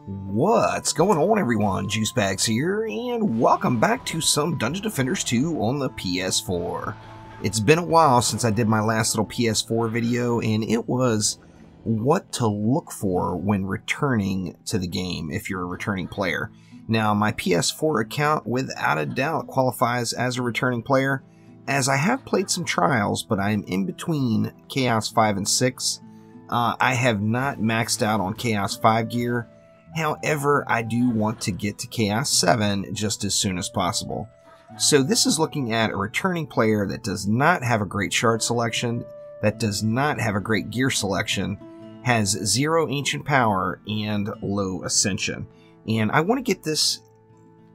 What's going on, everyone? Juicebags here, and welcome back to some Dungeon Defenders 2 on the PS4. It's been a while since I did my last little PS4 video, and it was what to look for when returning to the game if you're a returning player. Now, my PS4 account without a doubt qualifies as a returning player, as I have played some trials, but I am in between Chaos 5 and 6. I have not maxed out on Chaos 5 gear. However, I do want to get to Chaos 7 just as soon as possible. So this is looking at a returning player that does not have a great shard selection, that does not have a great gear selection, has 0 ancient power, and low ascension. And I want to get this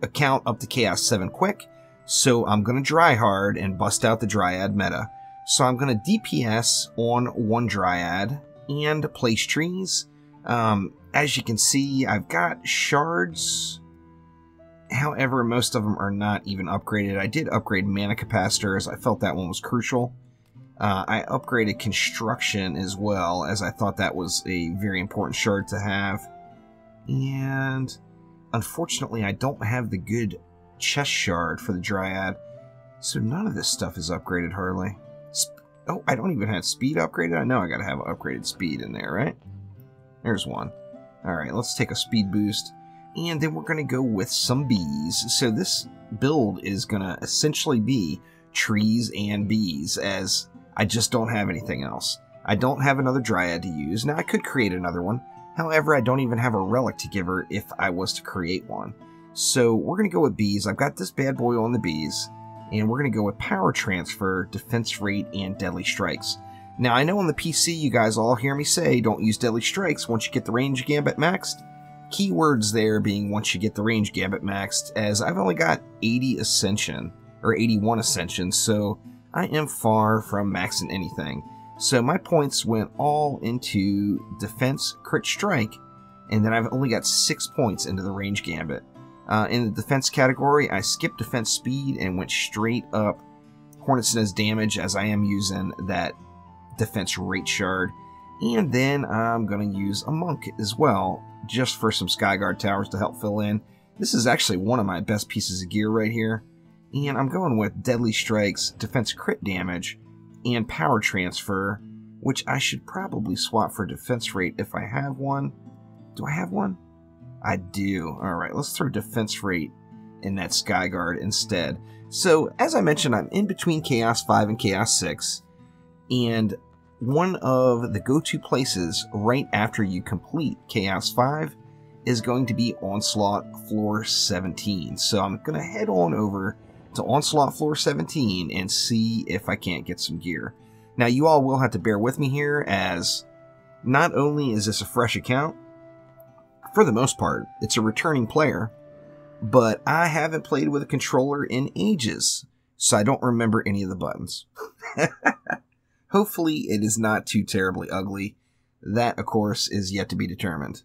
account up to Chaos 7 quick, so I'm going to dry hard and bust out the Dryad meta. So I'm going to DPS on one Dryad and place trees. As you can see, I've got shards. However, most of them are not even upgraded. I did upgrade mana capacitors. I felt that one was crucial. I upgraded construction as well, as I thought that was a very important shard to have. And unfortunately, I don't have the good chest shard for the Dryad, so none of this stuff is upgraded hardly. Oh, I don't even have speed upgraded? I know I gotta have upgraded speed in there, right? There's one. Alright, let's take a speed boost, and then we're going to go with some bees. So this build is going to essentially be trees and bees, as I just don't have anything else. I don't have another Dryad to use. Now, I could create another one. However, I don't even have a relic to give her if I was to create one. So we're going to go with bees. I've got this bad boy on the bees, and we're going to go with power transfer, defense rate, and deadly strikes. Now, I know on the PC you guys all hear me say don't use deadly strikes once you get the range gambit maxed. Keywords there being once you get the range gambit maxed, as I've only got 80 ascension, or 81 ascension, so I am far from maxing anything. So my points went all into defense crit strike, and then I've only got 6 points into the range gambit. In the defense category, I skipped defense speed and went straight up Hornet's Nest damage, as I am using that defense rate shard, and then I'm going to use a monk as well, just for some Skyguard towers to help fill in. This is actually one of my best pieces of gear right here, and I'm going with deadly strikes, defense crit damage, and power transfer, which I should probably swap for defense rate if I have one. Do I have one? I do. Alright, let's throw defense rate in that Skyguard instead. So, as I mentioned, I'm in between Chaos 5 and Chaos 6, and one of the go-to places right after you complete Chaos 5 is going to be Onslaught Floor 17. So I'm going to head on over to Onslaught Floor 17 and see if I can't get some gear. Now, you all will have to bear with me here, as not only is this a fresh account, for the most part, it's a returning player, but I haven't played with a controller in ages, so I don't remember any of the buttons. Hopefully, it is not too terribly ugly. That, of course, is yet to be determined.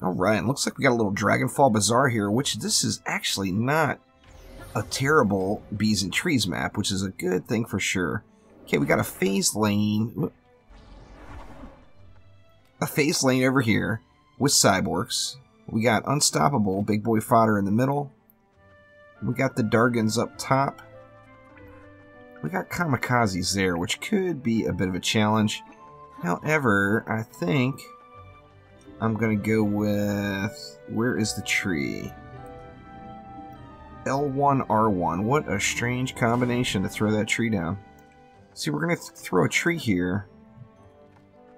Alright, looks like we got a little Dragonfall Bazaar here, which this is actually not a terrible Bees and Trees map, which is a good thing for sure. Okay, we got a phased lane. A phased lane over here with Cyborgs. We got Unstoppable, Big Boy Fodder in the middle. We got the Dargans up top. We got Kamikazes there, which could be a bit of a challenge. However, I think I'm going to go with... Where is the tree? L1, R1. What a strange combination to throw that tree down. See, we're going to throw a tree here.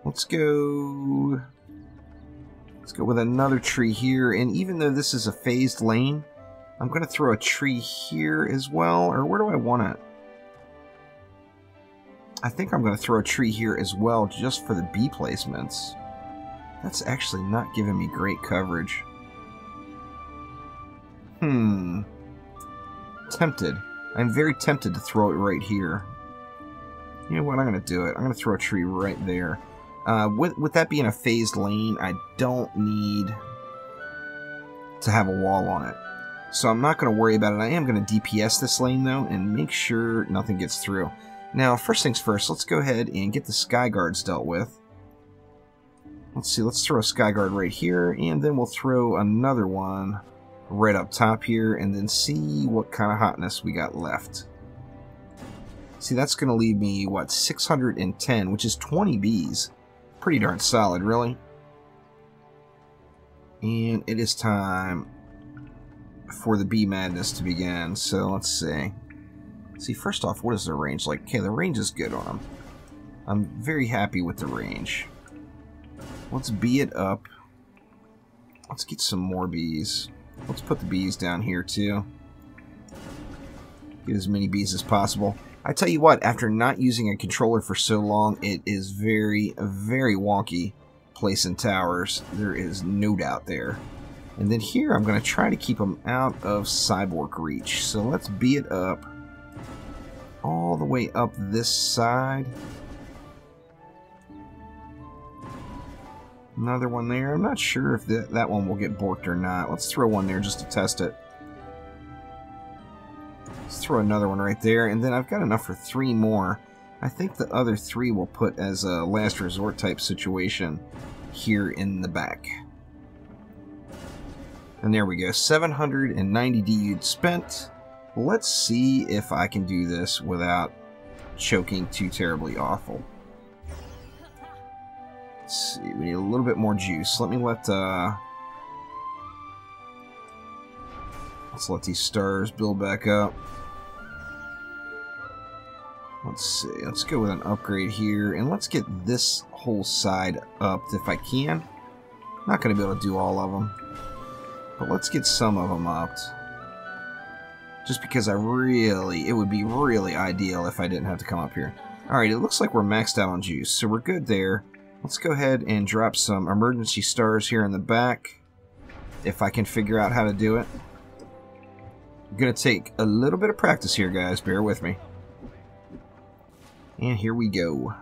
Let's go with another tree here. And even though this is a phased lane, I'm going to throw a tree here as well. Or where do I want it? I think I'm going to throw a tree here as well, just for the bee placements. That's actually not giving me great coverage. Tempted. I'm very tempted to throw it right here. You know what? I'm going to do it. I'm going to throw a tree right there. With that being a phased lane, I don't need to have a wall on it. So I'm not going to worry about it. I am going to DPS this lane, though, and make sure nothing gets through. Now, first things first, let's go ahead and get the Skyguards dealt with. Let's see, let's throw a Skyguard right here, and then we'll throw another one right up top here, and then see what kind of hotness we got left. See, that's going to leave me, what, 610, which is 20 bees. Pretty darn solid, really. And it is time for the bee madness to begin, so let's see. See, first off, what is their range like? Okay, the range is good on them. I'm very happy with the range. Let's bee it up. Let's get some more bees. Let's put the bees down here, too. Get as many bees as possible. I tell you what, after not using a controller for so long, it is very, very wonky placing towers. There is no doubt there. And then here, I'm going to try to keep them out of cyborg reach. So let's bee it up all the way up this side. Another one there. I'm not sure if that one will get borked or not. Let's throw one there just to test it. Let's throw another one right there, and then I've got enough for 3 more. I think the other 3 will put as a last resort type situation here in the back. And there we go, 790 DU spent. Let's see if I can do this without choking too terribly awful. Let's see, we need a little bit more juice. Let's let these stars build back up. Let's see, let's go with an upgrade here, and let's get this whole side upped if I can. Not going to be able to do all of them, but let's get some of them upped. Just because it would be really ideal if I didn't have to come up here. Alright, it looks like we're maxed out on juice, so we're good there. Let's go ahead and drop some emergency stars here in the back, if I can figure out how to do it. I'm going to take a little bit of practice here, guys. Bear with me. And here we go.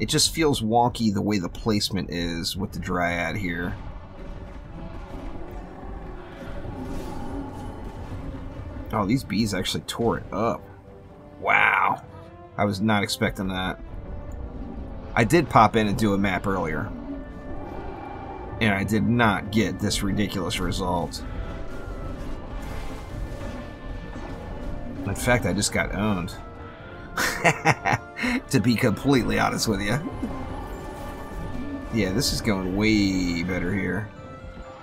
It just feels wonky the way the placement is with the Dryad here. Oh, these bees actually tore it up. Wow. I was not expecting that. I did pop in and do a map earlier, and I did not get this ridiculous result. In fact, I just got owned. To be completely honest with you. Yeah, this is going way better here.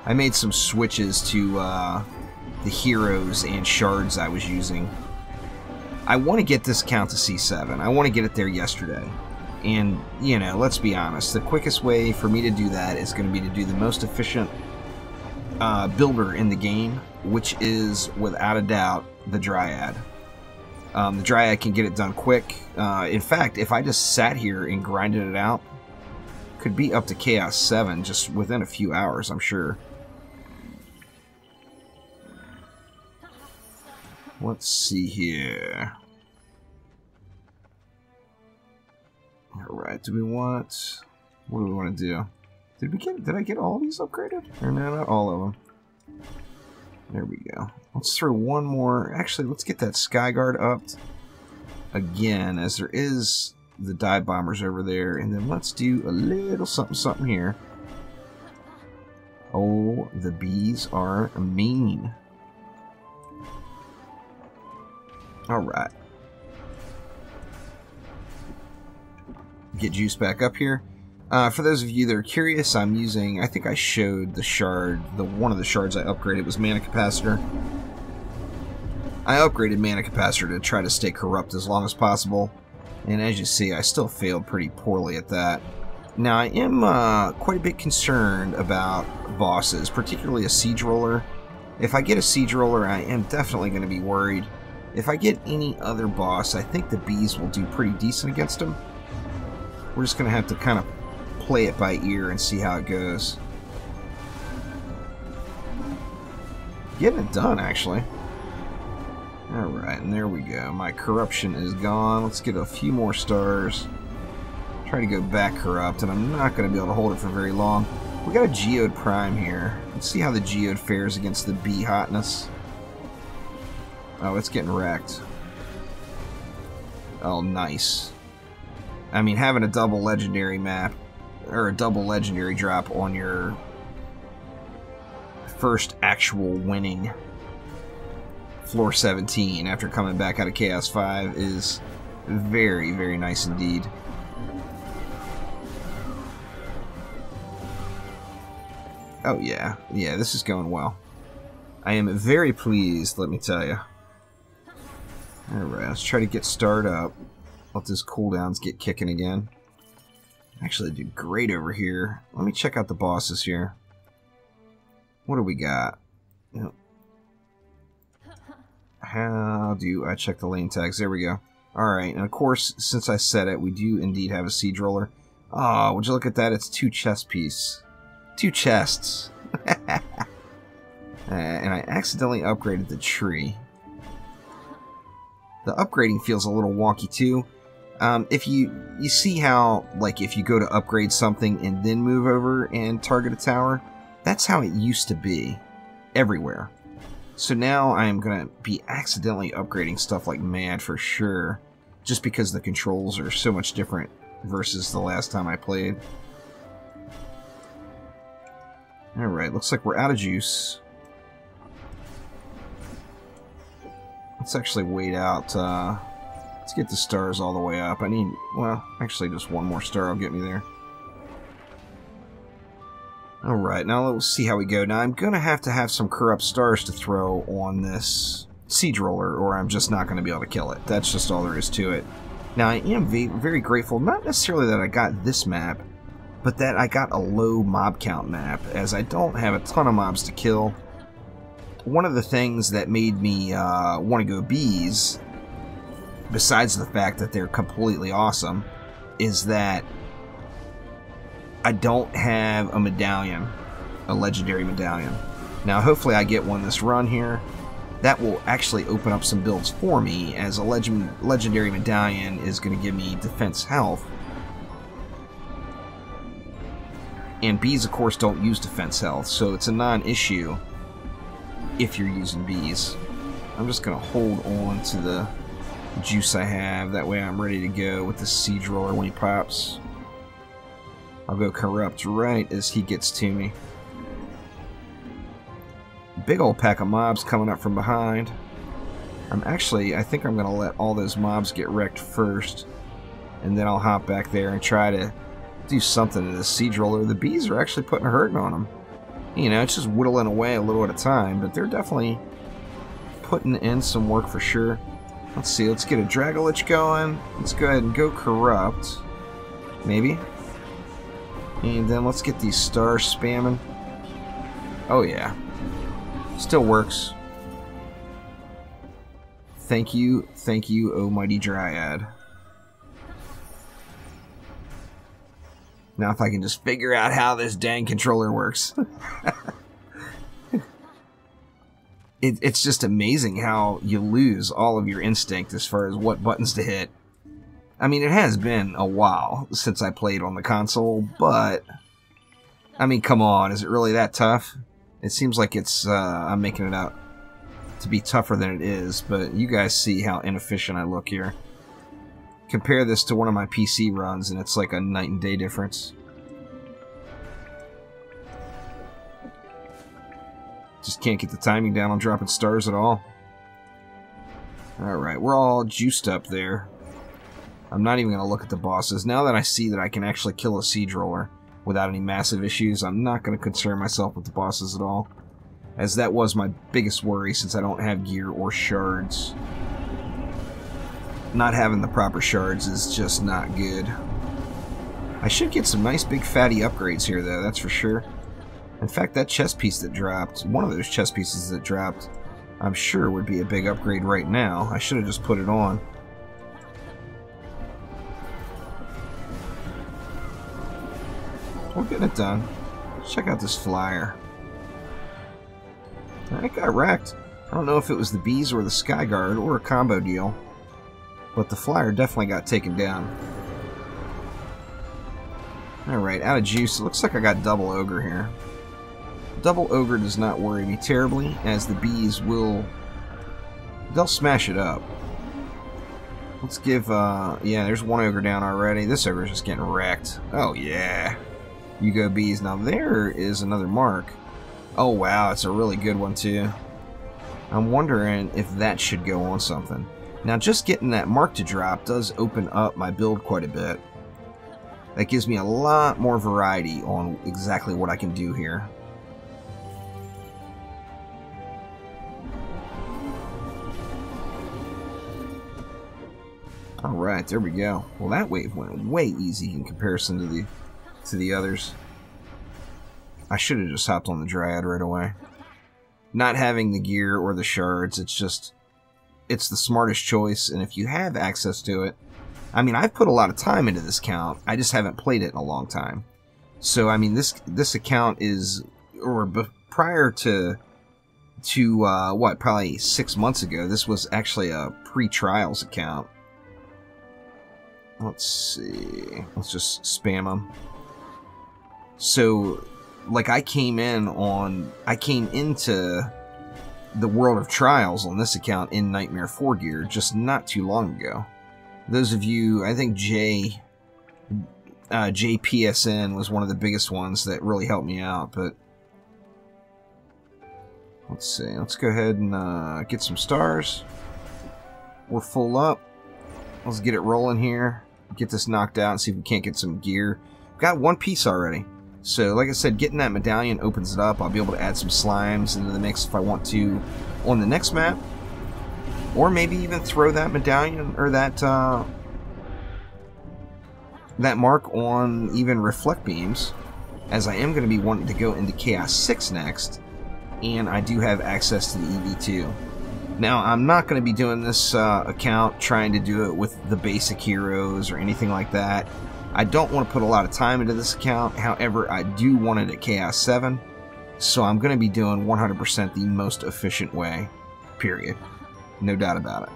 I made some switches to the heroes and shards I was using. I want to get this count to C7. I want to get it there yesterday. And, you know, let's be honest, the quickest way for me to do that is going to be to do the most efficient builder in the game, which is, without a doubt, the Dryad. The Dryad can get it done quick. In fact, if I just sat here and grinded it out, could be up to Chaos 7 just within a few hours, I'm sure. Let's see here. Alright, what do we want to do? Did I get all these upgraded? Or no, not all of them. There we go. Let's throw one more. Actually, let's get that Skyguard upped again, as there is the dive bombers over there. And then let's do a little something here. Oh, the bees are mean. Alright. Get juice back up here. For those of you that are curious, I'm using, I think I showed the shard, one of the shards I upgraded was Mana Capacitor. I upgraded Mana Capacitor to try to stay corrupt as long as possible, and as you see, I still failed pretty poorly at that. Now, I am quite a bit concerned about bosses, particularly a Siege Roller. If I get a Siege Roller, I am definitely going to be worried. If I get any other boss, I think the bees will do pretty decent against him. We're just going to have to kind of play it by ear and see how it goes. Getting it done, actually. Alright, and there we go. My corruption is gone. Let's get a few more stars. Try to go back corrupt, and I'm not going to be able to hold it for very long. We got a Geode Prime here. Let's see how the Geode fares against the bee hotness. Oh, it's getting wrecked. Oh, nice. I mean, having a double legendary map or a double legendary drop on your first actual winning floor 17 after coming back out of Chaos 5 is very, very nice indeed. Oh yeah, this is going well. I am very pleased, let me tell you. Alright, let's try to get started up. Let those cooldowns get kicking again. Actually, did great over here. Let me check out the bosses here. What do we got? How do I check the lane tags? There we go. Alright, and of course, since I said it, we do indeed have a siege roller. Oh, would you look at that? It's 2 chest piece. 2 chests. And I accidentally upgraded the tree. The upgrading feels a little wonky too. If you see how, like, if you go to upgrade something and then move over and target a tower, that's how it used to be everywhere. So now I am going to be accidentally upgrading stuff like mad for sure, just because the controls are so much different versus the last time I played. Alright, looks like we're out of juice. Let's actually wait out. Let's get the stars all the way up. I need, well, actually just one more star will get me there. Alright, now let's see how we go. Now I'm going to have some corrupt stars to throw on this siege roller, or I'm just not going to be able to kill it. That's just all there is to it. Now I am very grateful, not necessarily that I got this map, but that I got a low mob count map, as I don't have a ton of mobs to kill. One of the things that made me want to go bees, besides the fact that they're completely awesome, is that I don't have a medallion, a legendary medallion. Now hopefully I get one this run here. That will actually open up some builds for me, as a legendary medallion is going to give me defense health. And bees, of course, don't use defense health, so it's a non-issue if you're using bees. I'm just going to hold on to the juice I have, that way I'm ready to go with the siege roller when he pops. I'll go corrupt right as he gets to me. Big old pack of mobs coming up from behind. I think I'm going to let all those mobs get wrecked first, and then I'll hop back there and try to do something to this siege roller. The bees are actually putting a hurting on them. You know, it's just whittling away a little at a time, but they're definitely putting in some work for sure. Let's see, let's get a Dragolich going. Let's go ahead and go corrupt. Maybe. And then let's get these stars spamming. Oh yeah. Still works. Thank you, oh mighty Dryad. Now if I can just figure out how this dang controller works. It's just amazing how you lose all of your instinct as far as what buttons to hit. I mean, it has been a while since I played on the console, but I mean, come on, is it really that tough? It seems like it's, I'm making it out to be tougher than it is, but you guys see how inefficient I look here. Compare this to one of my PC runs, and it's like a night and day difference. Just can't get the timing down on dropping stars at all. Alright, we're all juiced up there. I'm not even going to look at the bosses. Now that I see that I can actually kill a siege roller without any massive issues, I'm not going to concern myself with the bosses at all, as that was my biggest worry since I don't have gear or shards. Not having the proper shards is just not good. I should get some nice big fatty upgrades here though, that's for sure. In fact, that chest piece that dropped, one of those chest pieces that dropped, I'm sure would be a big upgrade right now. I should have just put it on. We're getting it done. Let's check out this flyer. I got wrecked. I don't know if it was the bees or the Skyguard or a combo deal, but the flyer definitely got taken down. Alright, out of juice. It looks like I got double ogre here. Double ogre does not worry me terribly, as the bees will... they'll smash it up. Let's give, yeah, there's one ogre down already. This ogre's just getting wrecked. Oh, yeah. You go bees. Now there is another mark. Oh wow, it's a really good one too. I'm wondering if that should go on something. Now just getting that mark to drop does open up my build quite a bit. That gives me a lot more variety on exactly what I can do here. Alright, there we go. Well, that wave went way easy in comparison to the others. I should have just hopped on the Dryad right away. Not having the gear or the shards, it's the smartest choice, and if you have access to it, I mean, I've put a lot of time into this account, I just haven't played it in a long time. So, I mean, this account is, prior to what, probably 6 months ago, this was actually a pre-trials account. Let's see, let's just spam them. So, like, I came into the world of trials on this account in Nightmare 4 gear just not too long ago. Those of you, I think JPSN was one of the biggest ones that really helped me out, but let's see, let's go ahead and get some stars. We're full up. Let's get it rolling here. Get this knocked out and see if we can't get some gear. Got one piece already. So, like I said, getting that medallion opens it up. I'll be able to add some slimes into the mix if I want to on the next map. Or maybe even throw that medallion or that mark on even reflect beams, as I am going to be wanting to go into Chaos 6 next, and I do have access to the DD2. Now, I'm not going to be doing this account trying to do it with the basic heroes or anything like that. I don't want to put a lot of time into this account. However, I do want it at Chaos 7, so I'm going to be doing 100% the most efficient way, period. No doubt about it.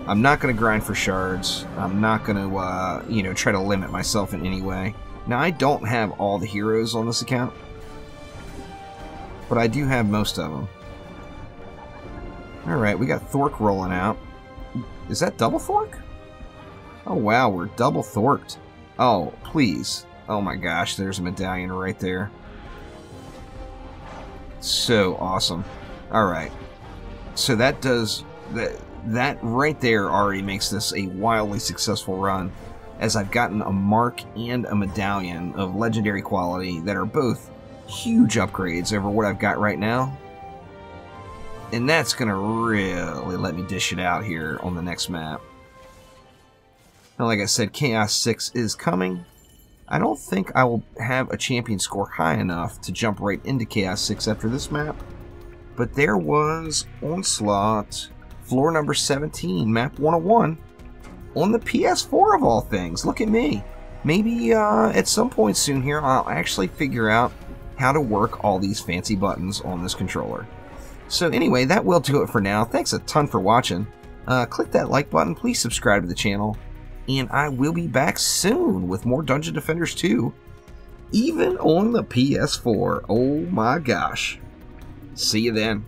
I'm not going to grind for shards. I'm not going to, you know, try to limit myself in any way. Now, I don't have all the heroes on this account, but I do have most of them. Alright, we got Thork rolling out. Is that double Thork? Oh wow, we're double Thorked. Oh, please. Oh my gosh, there's a medallion right there. So awesome. Alright. So that does... That right there already makes this a wildly successful run, as I've gotten a mark and a medallion of legendary quality that are both huge upgrades over what I've got right now. And that's going to really let me dish it out here on the next map. Now, like I said, Chaos 6 is coming. I don't think I will have a champion score high enough to jump right into Chaos 6 after this map. But there was Onslaught, floor number 17, map 101, on the PS4 of all things. Look at me. Maybe at some point soon here, I'll actually figure out how to work all these fancy buttons on this controller. So anyway, that will do it for now. Thanks a ton for watching. Click that like button, please subscribe to the channel, and I will be back soon with more Dungeon Defenders 2, even on the PS4. Oh my gosh. See you then.